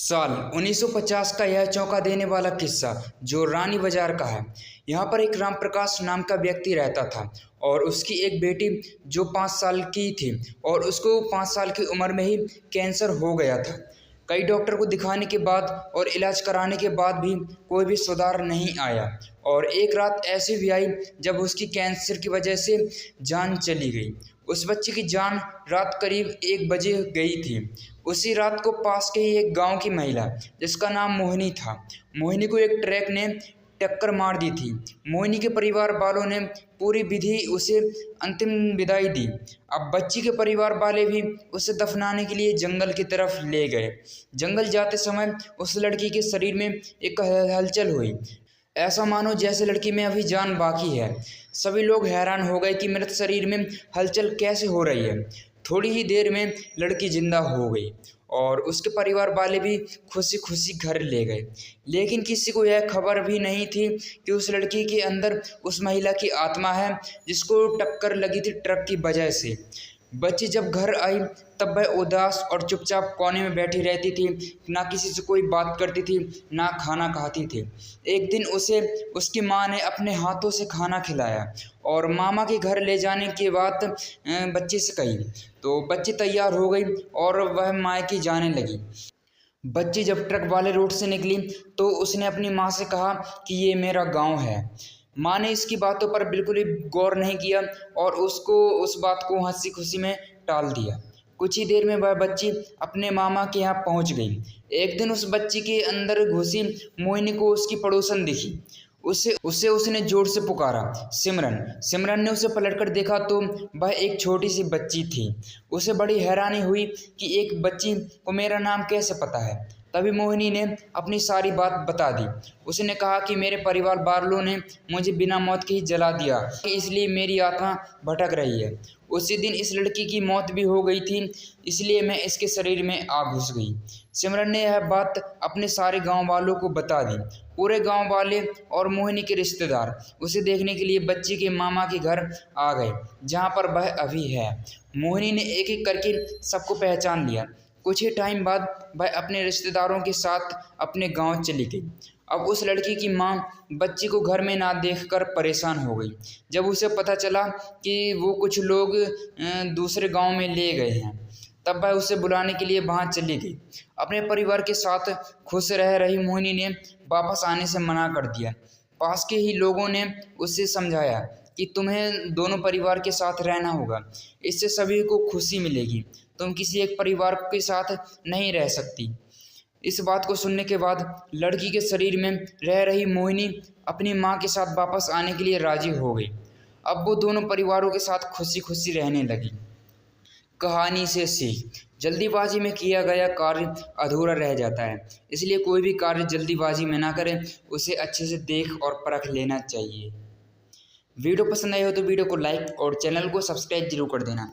साल 1950 का यह चौंका देने वाला किस्सा जो रानी बाजार का है। यहाँ पर एक राम प्रकाश नाम का व्यक्ति रहता था और उसकी एक बेटी जो 5 साल की थी और उसको 5 साल की उम्र में ही कैंसर हो गया था। कई डॉक्टर को दिखाने के बाद और इलाज कराने के बाद भी कोई भी सुधार नहीं आया और एक रात ऐसी भी आई जब उसकी कैंसर की वजह से जान चली गई। उस बच्चे की जान रात करीब 1 बजे गई थी। उसी रात को पास के ही एक गांव की महिला जिसका नाम मोहिनी था, मोहिनी को एक ट्रक ने टक्कर मार दी थी। मोहिनी के परिवार वालों ने पूरी विधि उसे अंतिम विदाई दी। अब बच्ची के परिवार वाले भी उसे दफनाने के लिए जंगल की तरफ ले गए। जंगल जाते समय उस लड़की के शरीर में एक हलचल हुई, ऐसा मानो जैसे लड़की में अभी जान बाकी है। सभी लोग हैरान हो गए कि मृत शरीर में हलचल कैसे हो रही है। थोड़ी ही देर में लड़की जिंदा हो गई और उसके परिवार वाले भी खुशी खुशी घर ले गए। लेकिन किसी को यह खबर भी नहीं थी कि उस लड़की के अंदर उस महिला की आत्मा है जिसको टक्कर लगी थी ट्रक की वजह से। बच्ची जब घर आई तब वह उदास और चुपचाप कोने में बैठी रहती थी, ना किसी से कोई बात करती थी, ना खाना खाती थी। एक दिन उसे उसकी माँ ने अपने हाथों से खाना खिलाया और मामा के घर ले जाने की बात बच्ची से कही, तो बच्ची तैयार हो गई और वह मायके जाने लगी। बच्ची जब ट्रक वाले रोड से निकली तो उसने अपनी माँ से कहा कि ये मेरा गांव है। माँ ने इसकी बातों पर बिल्कुल भी गौर नहीं किया और उसको उस बात को हंसी खुशी में टाल दिया। कुछ ही देर में वह बच्ची अपने मामा के यहाँ पहुँच गई। एक दिन उस बच्ची के अंदर घुसी मोहिनी को उसकी पड़ोसन दिखी। उसने जोर से पुकारा, सिमरन। सिमरन ने उसे पलटकर देखा तो वह एक छोटी सी बच्ची थी। उसे बड़ी हैरानी हुई कि एक बच्ची को मेरा नाम कैसे पता है। तभी मोहिनी ने अपनी सारी बात बता दी। उसने कहा कि मेरे परिवार वालों ने मुझे बिना मौत के ही जला दिया, इसलिए मेरी आत्मा भटक रही है। उसी दिन इस लड़की की मौत भी हो गई थी, इसलिए मैं इसके शरीर में आ घुस गई। सिमरन ने यह बात अपने सारे गांव वालों को बता दी। पूरे गांव वाले और मोहिनी के रिश्तेदार उसे देखने के लिए बच्ची के मामा के घर आ गए, जहां पर वह अभी है। मोहिनी ने एक एक करके सबको पहचान लिया। कुछ ही टाइम बाद वह अपने रिश्तेदारों के साथ अपने गांव चली गई। अब उस लड़की की मां बच्ची को घर में ना देखकर परेशान हो गई। जब उसे पता चला कि वो कुछ लोग दूसरे गांव में ले गए हैं, तब वह उसे बुलाने के लिए वहां चली गई। अपने परिवार के साथ खुश रह रही मोहिनी ने वापस आने से मना कर दिया। पास के ही लोगों ने उसे समझाया कि तुम्हें दोनों परिवार के साथ रहना होगा, इससे सभी को खुशी मिलेगी, तुम किसी एक परिवार के साथ नहीं रह सकती। इस बात को सुनने के बाद लड़की के शरीर में रह रही मोहिनी अपनी माँ के साथ वापस आने के लिए राजी हो गई। अब वो दोनों परिवारों के साथ खुशी खुशी रहने लगी। कहानी से सीख, जल्दीबाजी में किया गया कार्य अधूरा रह जाता है, इसलिए कोई भी कार्य जल्दीबाजी में ना करें, उसे अच्छे से देख और परख लेना चाहिए। वीडियो पसंद आई हो तो वीडियो को लाइक और चैनल को सब्सक्राइब जरूर कर देना।